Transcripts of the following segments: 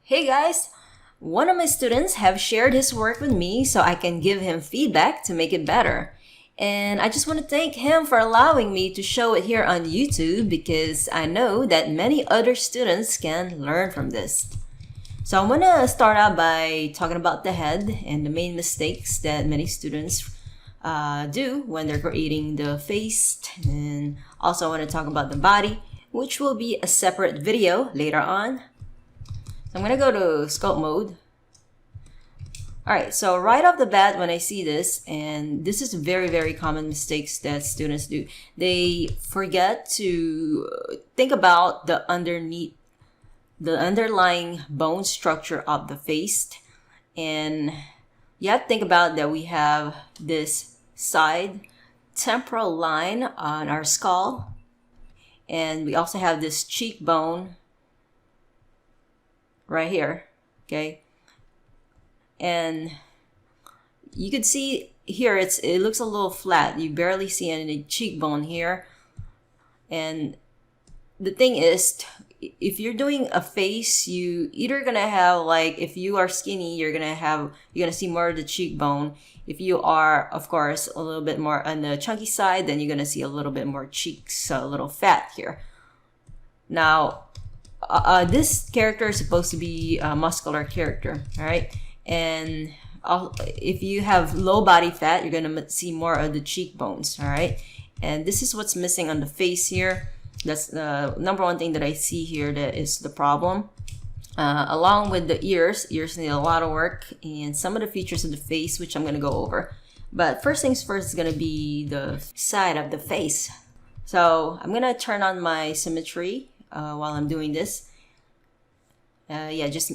Hey guys! One of my students have shared his work with me so I can give him feedback to make it better. And I just want to thank him for allowing me to show it here on YouTube because I know that many other students can learn from this. So I'm going to start out by talking about the head and the main mistakes that many students do when they're creating the face. And also I want to talk about the body, which will be a separate video later on. I'm gonna go to sculpt mode. Alright, so right off the bat when I see this, and this is very common mistakes that students do, they forget to think about the underlying bone structure of the face. And you have to think about that we have this side temporal line on our skull, and we also have this cheekbone right here, okay? And you can see here it looks a little flat. You barely see any cheekbone here. And the thing is, if you're doing a face, you either gonna have, like, if you are skinny, you're gonna see more of the cheekbone. If you are, of course, a little bit more on the chunky side, then you're gonna see a little bit more cheeks, so a little fat here. Now this character is supposed to be a muscular character, all right? And if you have low body fat, you're gonna see more of the cheekbones, all right? And this is what's missing on the face here. That's the number one thing that I see here that is the problem. Along with the ears need a lot of work, and some of the features of the face, which I'm gonna go over. But first things first is gonna be the side of the face. So I'm gonna turn on my symmetry while I'm doing this. Yeah, just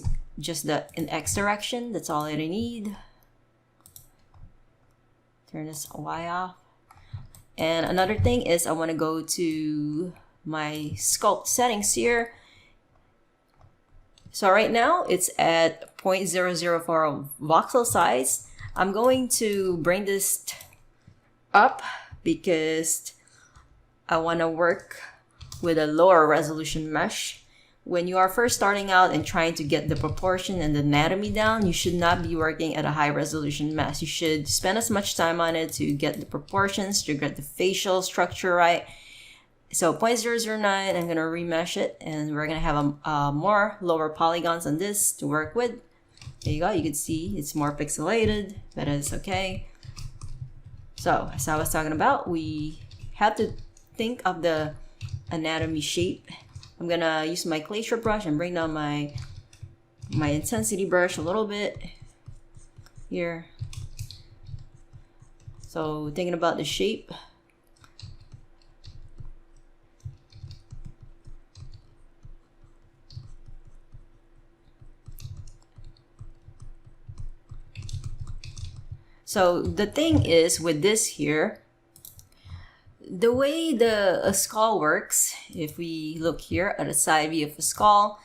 in X direction. That's all that I need. Turn this Y off. And another thing is I want to go to my sculpt settings here. So right now it's at 0.004 voxel size. I'm going to bring this up because I want to work with a lower resolution mesh. When you are first starting out and trying to get the proportion and the anatomy down, you should not be working at a high resolution mesh. You should spend as much time on it to get the proportions, to get the facial structure right. So 0.009, I'm going to remesh it, and we're going to have a more lower polygons on this to work with. There you go. You can see it's more pixelated, but it's okay. So as I was talking about, we have to think of the anatomy shape. I'm gonna use my glacier brush and bring down my intensity brush a little bit here. So thinking about the shape. So the thing is with this here, the way a skull works, if we look here at a side view of a skull,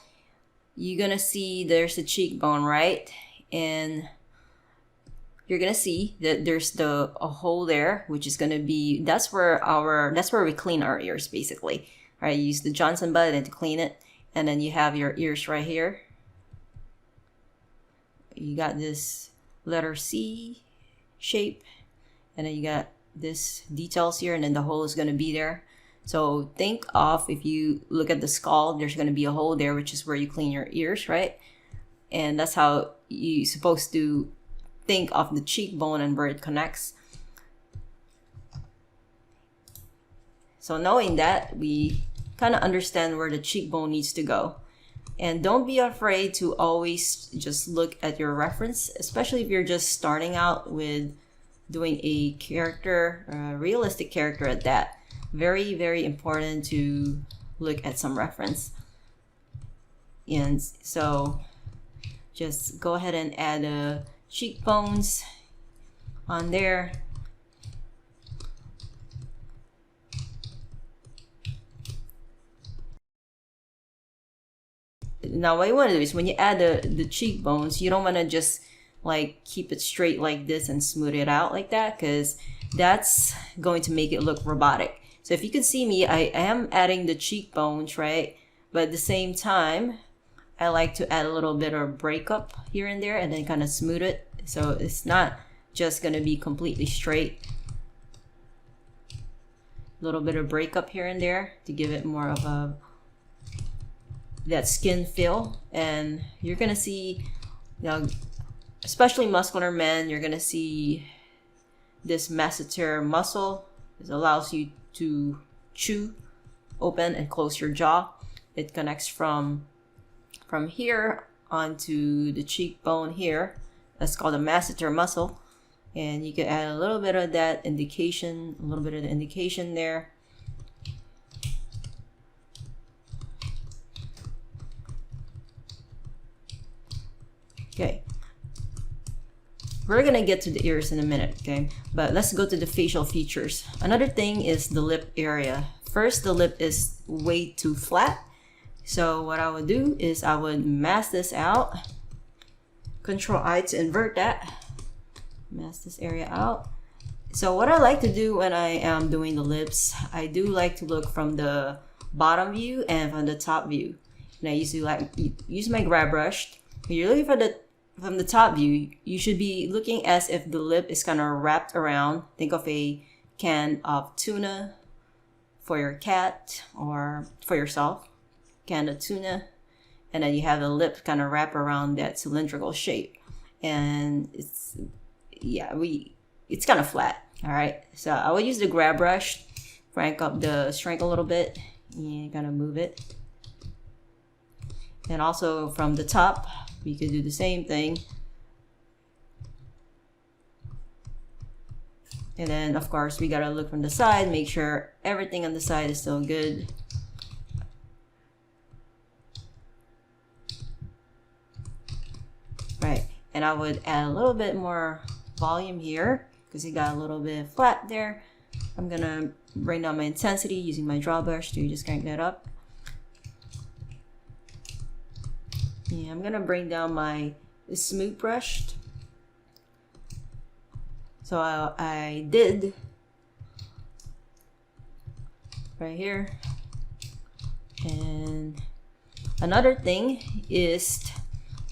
you're gonna see there's a cheekbone, right? And you're gonna see that there's a hole there, which is gonna be, that's where we clean our ears basically, right? You use the Johnson button to clean it, and then you have your ears right here. You got this letter C shape, and then you got this details here, and then the hole is going to be there. So think of, if you look at the skull, there's going to be a hole there, which is where you clean your ears, right? And that's how you're supposed to think of the cheekbone and where it connects. So knowing that, we kind of understand where the cheekbone needs to go. And don't be afraid to always just look at your reference, especially if you're just starting out with doing a character, a realistic character at that. Very important to look at some reference. And so just go ahead and add cheekbones on there. Now what you want to do is, when you add the cheekbones, you don't want to just like keep it straight like this and smooth it out like that, because that's going to make it look robotic. So if you can see me, I am adding the cheekbones, right? But at the same time, I like to add a little bit of breakup here and there and then kind of smooth it. So it's not just going to be completely straight. A little bit of breakup here and there to give it more of a that skin feel. And you're going to see, you know, especially muscular men, you're going to see this masseter muscle. This allows you to chew, open and close your jaw. It connects from here onto the cheekbone here. That's called a masseter muscle. And you can add a little bit of that indication, a little bit of the indication there. Okay. We're gonna get to the ears in a minute, okay? But let's go to the facial features. Another thing is the lip area. First, the lip is way too flat. So what I would do is I would mask this out. Control I to invert that. Mask this area out. So what I like to do when I am doing the lips, I do like to look from the bottom view and from the top view. And I usually like use my grab brush. When you're looking from the top view, you should be looking as if the lip is kind of wrapped around. Think of a can of tuna for your cat or for yourself. Can of tuna, and then you have the lip kind of wrap around that cylindrical shape, and it's kind of flat. All right, so I would use the grab brush, crank up the strength a little bit, and kind of move it. And also from the top, we could do the same thing. And then of course we gotta look from the side, make sure everything on the side is still good. Right, and I would add a little bit more volume here because it got a little bit flat there. I'm gonna bring down my intensity using my draw brush to just crank that up. Yeah, I'm gonna bring down my smooth brush. So I did right here. And another thing is,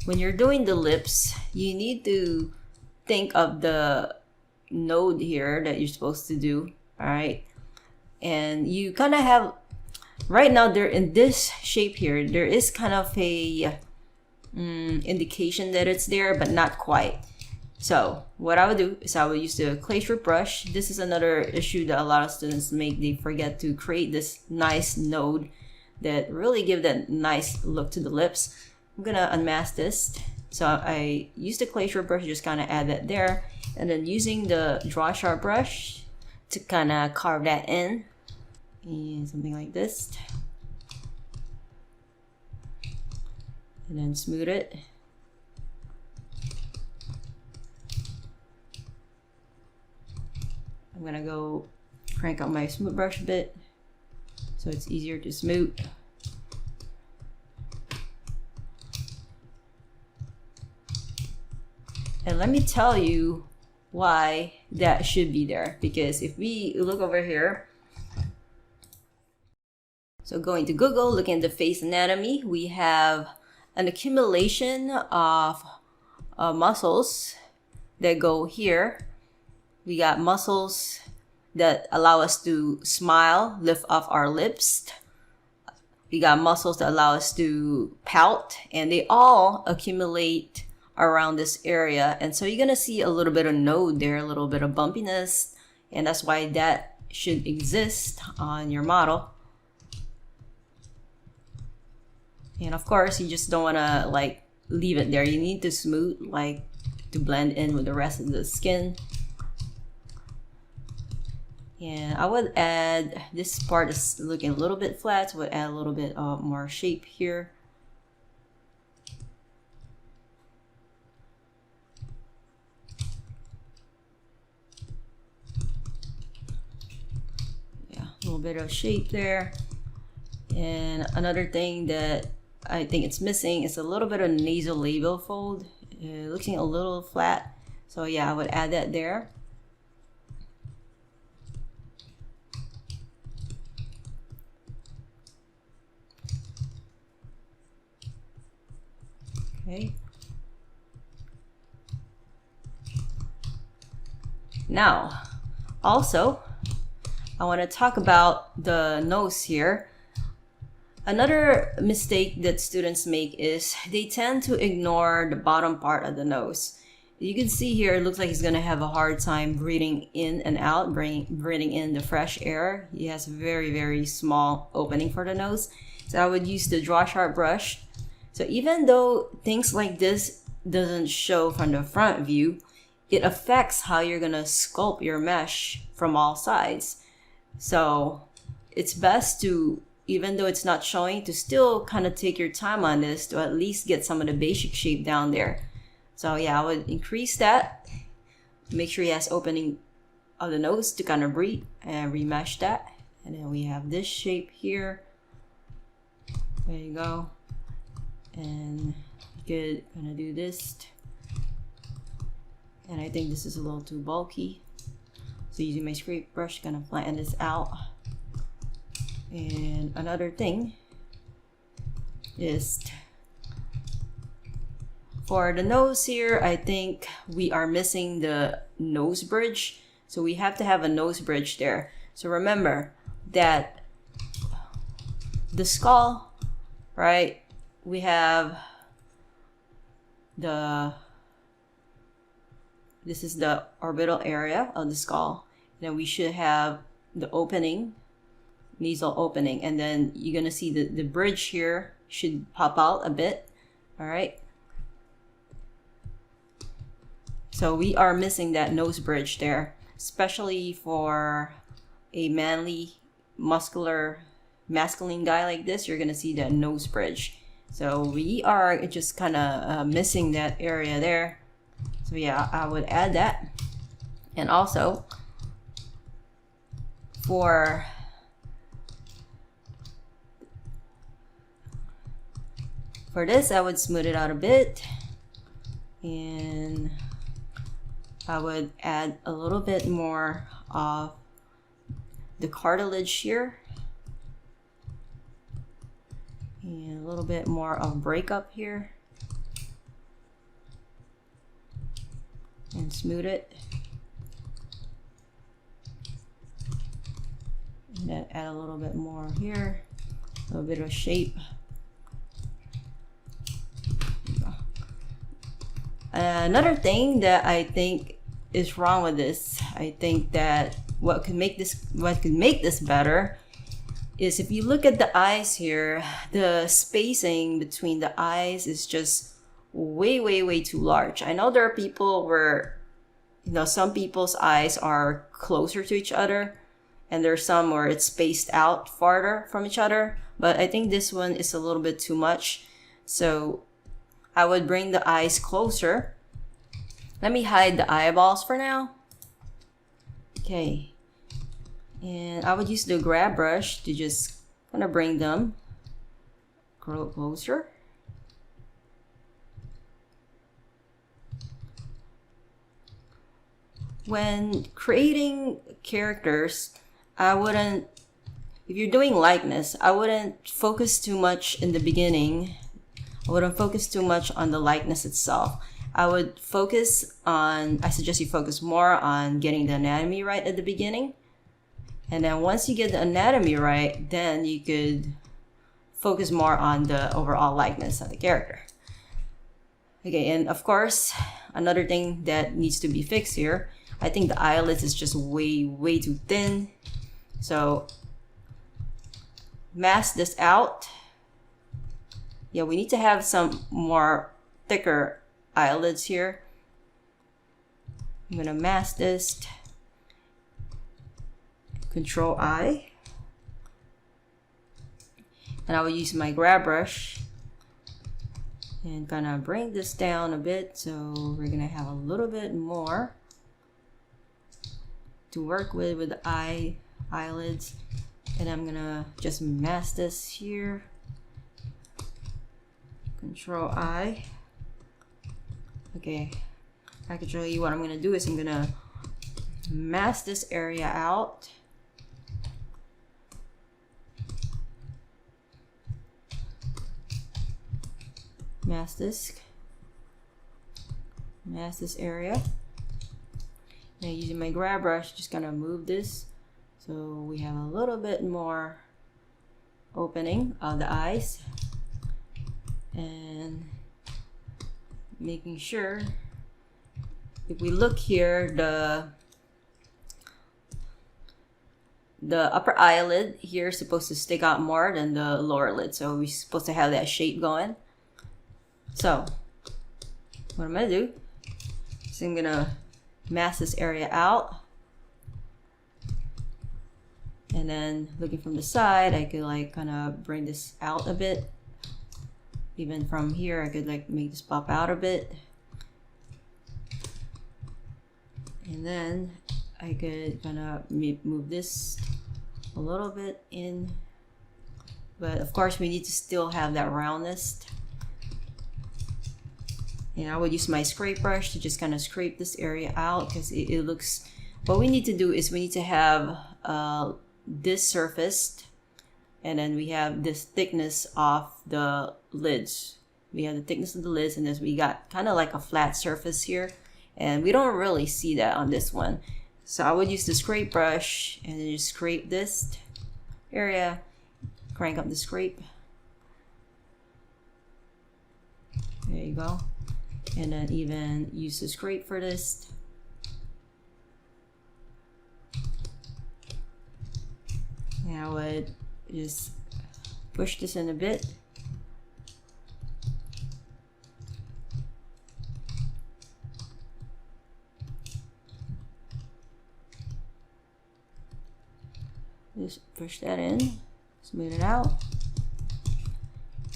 when you're doing the lips, you need to think of the node here that you're supposed to do, all right? And you kind of have, right now they're in this shape here, there is kind of a indication that it's there, but not quite. So what I would do is I would use the clay strip brush. This is another issue that a lot of students make. They forget to create this nice node that really give that nice look to the lips. I'm gonna unmask this. So I use the clay strip brush, just kind of add that there, and then using the draw sharp brush to kind of carve that in, and something like this, and then smooth it. I'm gonna go crank up my smooth brush a bit so it's easier to smooth. And let me tell you why that should be there, because if we look over here, so going to Google, looking at the face anatomy, we have an accumulation of muscles that go here. We got muscles that allow us to smile, lift off our lips. We got muscles that allow us to pout, and they all accumulate around this area. And so you're gonna see a little bit of node there, a little bit of bumpiness, and that's why that should exist on your model. And of course, you just don't wanna like leave it there. You need to smooth, like to blend in with the rest of the skin. And I would add, this part is looking a little bit flat, so I would add a little bit more shape here. Yeah, a little bit of shape there. And another thing that I think it's missing is a little bit of nasolabial fold. Looking a little flat. So yeah, I would add that there. Okay. Now, also, I want to talk about the nose here. Another mistake that students make is they tend to ignore the bottom part of the nose. You can see here, it looks like he's going to have a hard time breathing in and out, breathing in the fresh air. He has a very, very small opening for the nose. So I would use the draw sharp brush. So even though things like this doesn't show from the front view, it affects how you're going to sculpt your mesh from all sides. So it's best to, even though it's not showing, to still kind of take your time on this to at least get some of the basic shape down there. So yeah, I would increase that. Make sure he has opening of the nose to kind of breathe, and remesh that. And then we have this shape here. There you go. And you could kind of do this. And I think this is a little too bulky. So using my scrape brush, gonna flatten this out. And another thing is for the nose here, I think we are missing the nose bridge. So we have to have a nose bridge there. So remember that the skull, right? We have this is the orbital area of the skull. Then we should have the opening, nasal opening, and then you're gonna see the bridge here should pop out a bit. All right. So we are missing that nose bridge there, especially for a manly, masculine guy like this. You're gonna see that nose bridge. So we are just kind of missing that area there. So yeah, I would add that. And also for this, I would smooth it out a bit, and I would add a little bit more of the cartilage here, and a little bit more of breakup here, and smooth it. And then add a little bit more here, a little bit of shape. Another thing that I think is wrong with this, I think that what could make this better is if you look at the eyes here, the spacing between the eyes is just way too large. I know there are people where, you know, some people's eyes are closer to each other, and there's some where it's spaced out farther from each other, but I think this one is a little bit too much. So I would bring the eyes closer. Let me hide the eyeballs for now. Okay. And I would use the grab brush to just kind of bring them closer. When creating characters, if you're doing likeness, I wouldn't focus too much in the beginning. I wouldn't focus too much on the likeness itself. I suggest you focus more on getting the anatomy right at the beginning. And then once you get the anatomy right, then you could focus more on the overall likeness of the character. Okay, and of course, another thing that needs to be fixed here, I think the eyelids is just way too thin. So mask this out. Yeah, we need to have some more thicker eyelids here. I'm gonna mask this. Control I. And I will use my grab brush and kind of bring this down a bit. So we're gonna have a little bit more to work with the eyelids. And I'm gonna just mask this here. Control I. Okay, I can show you what I'm gonna do is I'm gonna mask this area out. Mask this mask this area. And using my grab brush, just gonna move this so we have a little bit more opening of the eyes, and making sure, if we look here, the upper eyelid here is supposed to stick out more than the lower lid, so we're supposed to have that shape going. So what I'm gonna do is I'm gonna mask this area out, and then looking from the side, I could like kind of bring this out a bit. Even from here, I could like make this pop out a bit, and then I could kind of move this a little bit in, but of course we need to still have that roundness. And I would use my scrape brush to just kind of scrape this area out, because it looks, what we need to do is we need to have this surfaced, and then we have this thickness of the lids. We have the thickness of the lids, and then we got kind of like a flat surface here, and we don't really see that on this one. So I would use the scrape brush and then just scrape this area, crank up the scrape. There you go. And then even use the scrape for this. And I would just push this in a bit. Just push that in, smooth it out.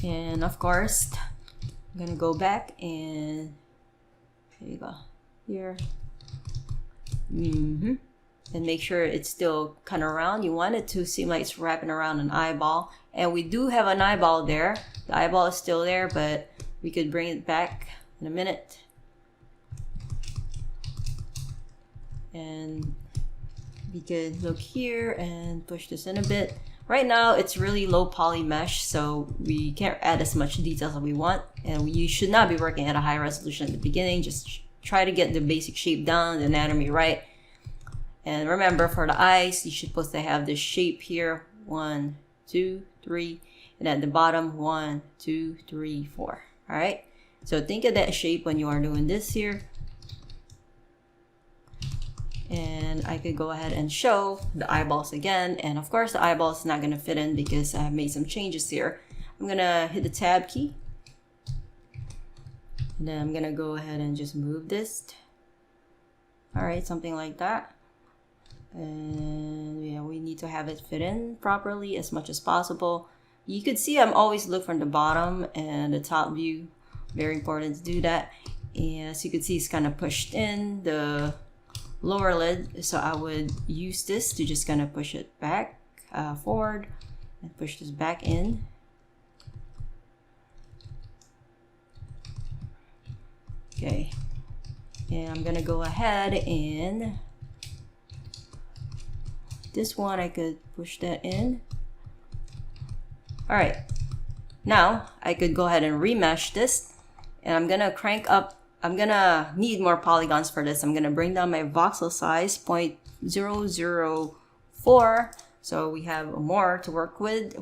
And of course, I'm gonna go back and here you go, here. And make sure it's still kind of round. You want it to seem like it's wrapping around an eyeball, and we do have an eyeball there. The eyeball is still there, but we could bring it back in a minute. And we could look here and push this in a bit. Right now it's really low poly mesh, so we can't add as much details as we want, and you should not be working at a high resolution at the beginning. Just try to get the basic shape down, the anatomy right. And remember, for the eyes, you should supposed to have this shape here, 1, 2, 3, and at the bottom 1, 2, 3, 4. All right, so think of that shape when you are doing this here. And I could go ahead and show the eyeballs again, and of course the eyeballs is not going to fit in because I have made some changes here. I'm gonna hit the tab key, and then I'm gonna go ahead and just move this. All right, something like that. And yeah, we need to have it fit in properly as much as possible. You could see I'm always look from the bottom and the top view. Very important to do that. And as you can see, it's kind of pushed in the lower lid, so I would use this to just kind of push it back forward and push this back in. Okay, and I'm gonna go ahead and this one I could push that in. All right, now I could go ahead and remesh this, and I'm gonna crank up. I'm gonna need more polygons for this. I'm gonna bring down my voxel size 0.004, so we have more to work with.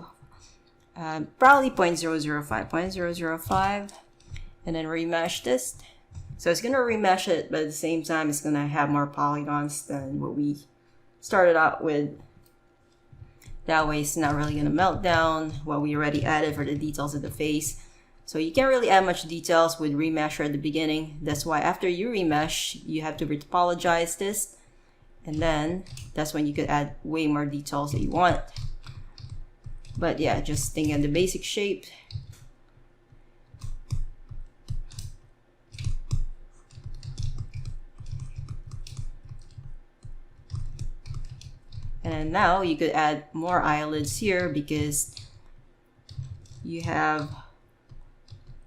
Probably 0.005, and then remesh this. So it's gonna remesh it, but at the same time, it's gonna have more polygons than what we started out with. That way, it's not really gonna melt down what we already added for the details of the face. So you can't really add much details with remesher at the beginning. That's why after you remesh, you have to retopologize this, and then that's when you could add way more details that you want. But yeah, just think of the basic shape. And now you could add more eyelids here, because you have,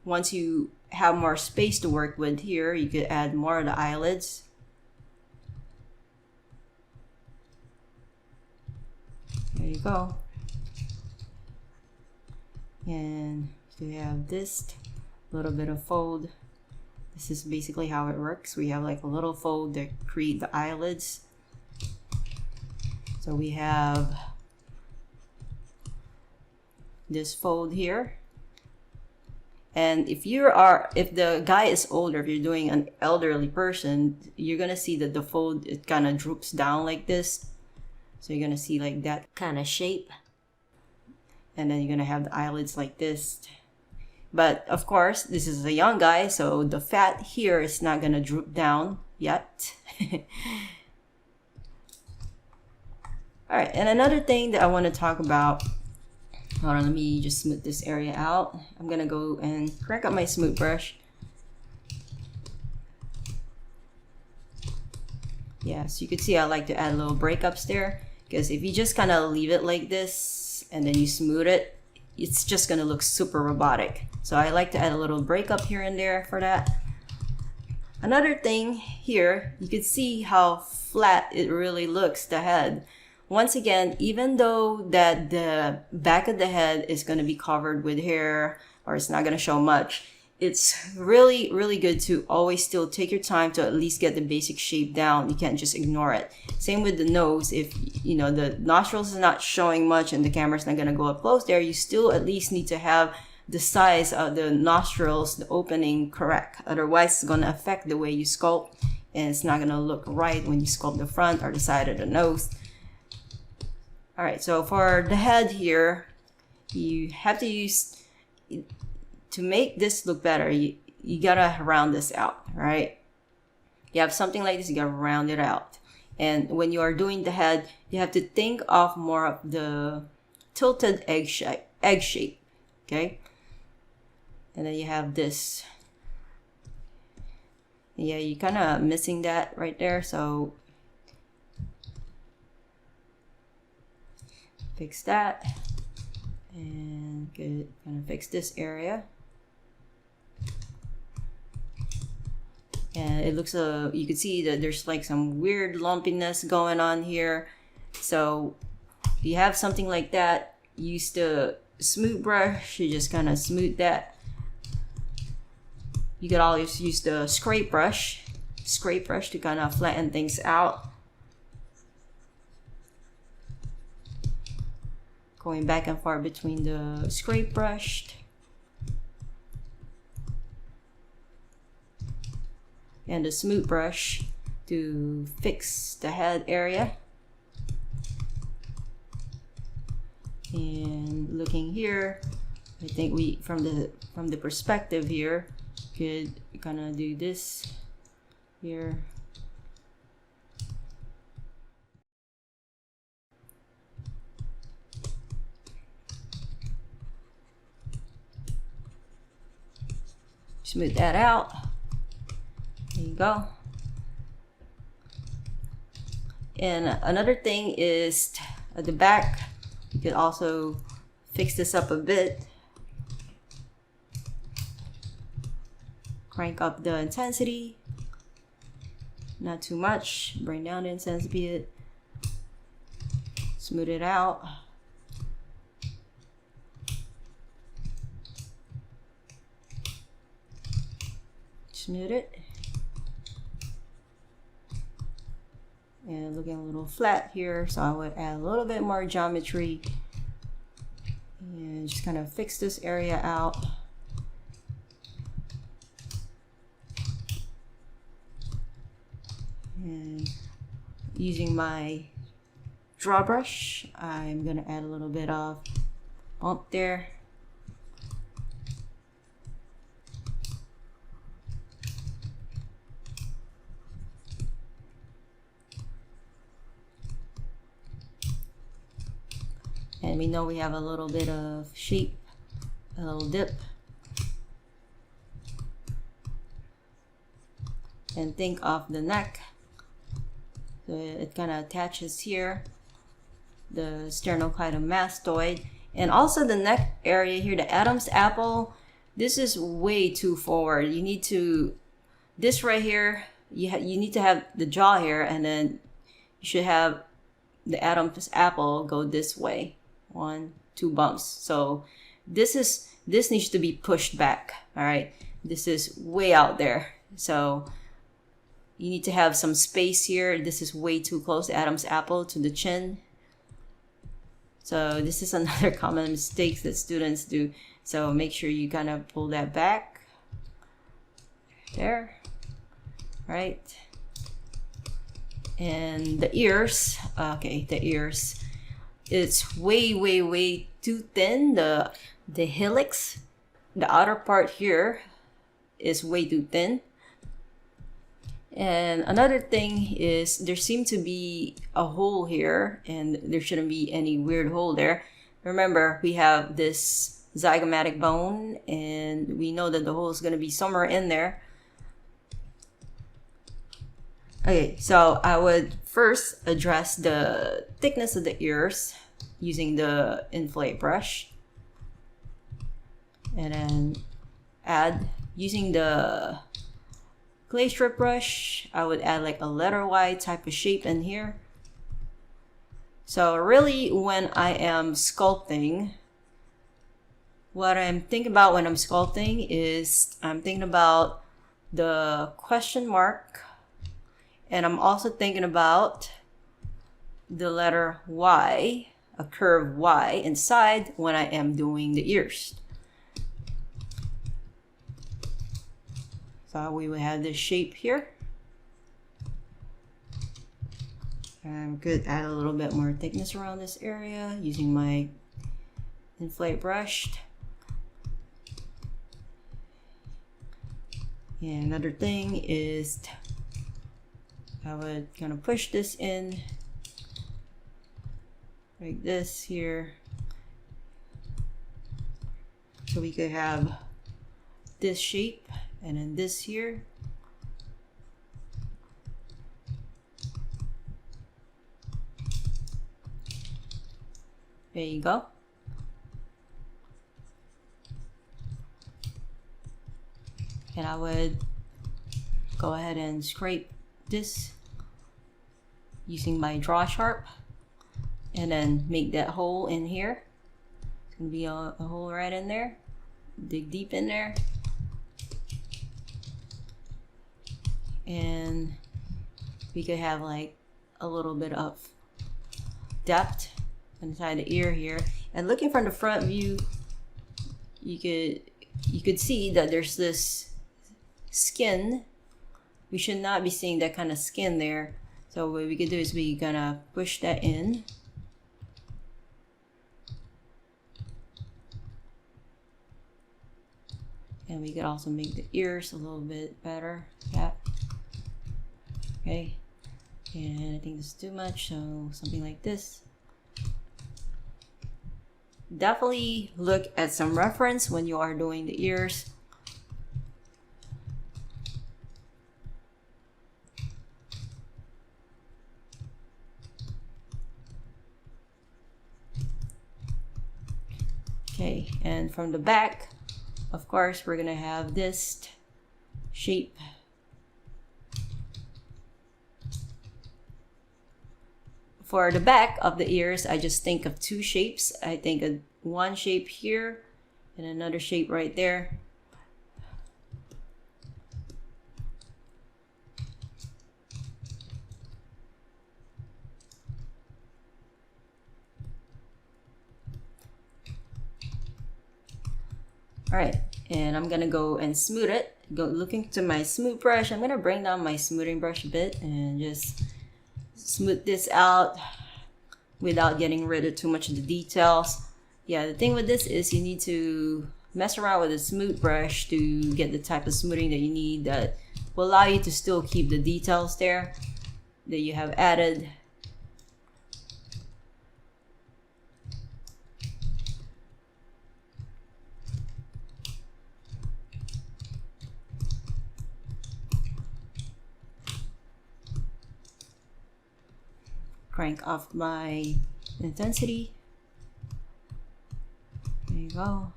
once you have more space to work with here, you could add more of the eyelids. There you go. And you have this little bit of fold This is basically how it works. We have like a little fold that create the eyelids. So we have this fold here. And if the guy is older, if you're doing an elderly person, you're gonna see that the fold, it kind of droops down like this. So you're gonna see like that kind of shape. And then you're gonna have the eyelids like this. But of course, this is a young guy, so the fat here is not gonna droop down yet. All right, and another thing that I want to talk about, hold on, let me just smooth this area out. I'm gonna go and crank up my smooth brush. Yeah, so you can see I like to add a little breakups there, because if you just kind of leave it like this and then you smooth it, it's just gonna look super robotic. So I like to add a little breakup here and there for that. Another thing here, you can see how flat it really looks, the head. Once again, even though that the back of the head is going to be covered with hair, or it's not going to show much, it's really, really good to always still take your time to at least get the basic shape down. You can't just ignore it. Same with the nose. If you know the nostrils is not showing much and the camera's not going to go up close there, you still at least need to have the size of the nostrils, the opening correct. Otherwise, it's going to affect the way you sculpt, and it's not going to look right when you sculpt the front or the side of the nose. All right, so for the head here, you have to use, to make this look better, you gotta round this out, right? You have something like this, you gotta round it out. And when you are doing the head, you have to think of more of the tilted egg shape, okay? And then you have this. Yeah, you're kind of missing that right there, so fix that, and good, gonna fix this area. And it looks you can see that there's like some weird lumpiness going on here. So if you have something like that, use the smooth brush. You just kind of smooth that. You could always use the scrape brush to kind of flatten things out. Going back and forth between the scrape brush and the smooth brush to fix the head area. And looking here, I think we from the perspective here could kind of do this here. Smooth that out. There you go. And another thing is at the back, you could also fix this up a bit. Crank up the intensity. Not too much. Bring down the intensity a bit. Smooth it out. Smooth it. And looking a little flat here, so I would add a little bit more geometry and just kind of fix this area out. And using my draw brush, I'm gonna add a little bit of bump there. And we know we have a little bit of shape, a little dip. And think of the neck. So it kind of attaches here, the sternocleidomastoid. And also the neck area here, the Adam's apple, this is way too forward. You need to, this right here, you need to have the jaw here, and then you should have the Adam's apple go this way. 1, 2 bumps. So this needs to be pushed back. All right, this is way out there. So you need to have some space here. This is way too close, Adam's apple, to the chin. So this is another common mistake that students do. So make sure you kind of pull that back. There. Right. And the ears. Okay, the ears. It's way too thin. The helix, the outer part here, is way too thin. And another thing is there seems to be a hole here, and there shouldn't be any weird hole there. Remember, we have this zygomatic bone, and we know that the hole is going to be somewhere in there. Okay, so I would first address the thickness of the ears using the inflate brush, and then add using the clay strip brush. I would add like a letter Y type of shape in here. So really, when I am sculpting, what I'm thinking about when I'm sculpting is I'm thinking about the question mark, and I'm also thinking about the letter Y, a curved Y inside when I am doing the ears. So we will have this shape here. I could add a little bit more thickness around this area using my inflate brush. And another thing is I would kind of push this in like this here, so we could have this shape, and then this here. There you go. And I would go ahead and scrape this using my draw sharp, and then make that hole in here. It's gonna be a hole right in there. Dig deep in there. And we could have like a little bit of depth inside the ear here. And looking from the front view, you could see that there's this skin. We should not be seeing that kind of skin there. So what we could do is we gonna push that in. And we could also make the ears a little bit better. Yeah. Okay. And I think this is too much, so something like this. Definitely look at some reference when you are doing the ears. Okay, and from the back, of course, we're gonna have this shape. For the back of the ears, I just think of two shapes. I think of one shape here and another shape right there. All right, and I'm gonna go and smooth it. Looking to my smooth brush, I'm gonna bring down my smoothing brush a bit and just smooth this out without getting rid of too much of the details. Yeah, the thing with this is you need to mess around with a smooth brush to get the type of smoothing that you need that will allow you to still keep the details there that you have added. Crank off my intensity. There you go.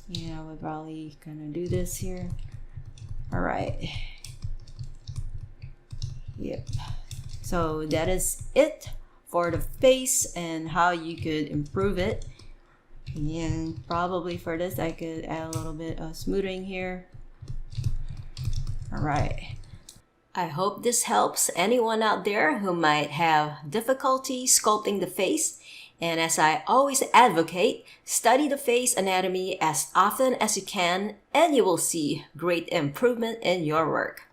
Yeah, I would probably kind of do this here. All right. Yep. So that is it for the face and how you could improve it. And probably for this, I could add a little bit of smoothing here. All right. I hope this helps anyone out there who might have difficulty sculpting the face. And as I always advocate, study the face anatomy as often as you can, and you will see great improvement in your work.